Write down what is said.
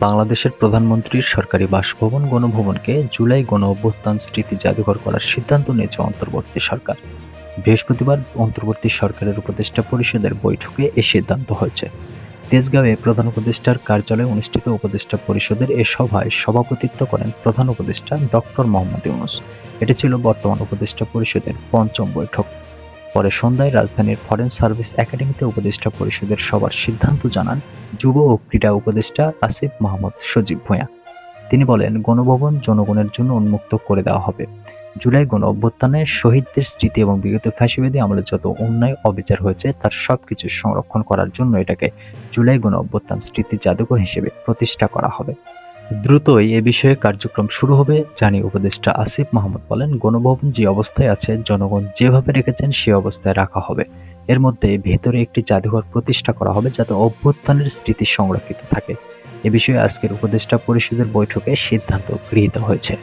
বাংলাদেশের প্রধানমন্ত্রীর সরকারি বাসভবন গণভবনকে জুলাই গণঅভ্যুত্থান স্মৃতি জাদুঘর করার সিদ্ধান্ত নিয়েছে অন্তর্বর্তী সরকার। বৃহস্পতিবার অন্তর্বর্তী সরকারের উপদেষ্টা পরিষদের বৈঠকে এ সিদ্ধান্ত হয়েছে। তেজগাঁওয়ে প্রধান উপদেষ্টার কার্যালয়ে অনুষ্ঠিত উপদেষ্টা পরিষদের এ সভায় সভাপতিত্ব করেন প্রধান উপদেষ্টা ডক্টর মোহাম্মদ ইউনূস। এটি ছিল বর্তমান উপদেষ্টা পরিষদের পঞ্চম বৈঠক। পরে সন্ধ্যায় রাজধানীর ফরেন সার্ভিস একাডেমিতে উপদেষ্টা পরিষদের সভার সিদ্ধান্ত জানান যুব ও ক্রীড়া উপদেষ্টা আসিফ মাহমুদ সজীব ভূঁইয়া। তিনি বলেন, গণভবন জনগণের জন্য উন্মুক্ত করে দেওয়া হবে। জুলাই গণঅভ্যুত্থানে শহীদদের স্মৃতি এবং বিগত ফ্যাসিবাদী আমলে যত অন্যায় অবিচার হয়েছে তার সবকিছু সংরক্ষণ করার জন্য এটাকে জুলাই গণঅভ্যুত্থান স্মৃতি জাদুঘর হিসেবে প্রতিষ্ঠা করা হবে। দ্রুতই এ বিষয়ে কার্যক্রম শুরু হবে জানিয়ে উপদেষ্টা আসিফ মাহমুদ বলেন, গণভবন যে অবস্থায় আছে জনগণ যেভাবে রেখেছেন সে অবস্থায় রাখা হবে। এর মধ্যে ভেতরে একটি জাদুঘর প্রতিষ্ঠা করা হবে যাতে অভ্যুত্থানের স্মৃতি সংরক্ষিত থাকে। এ বিষয়ে আজকের উপদেষ্টা পরিষদের বৈঠকে সিদ্ধান্ত গৃহীত হয়েছে।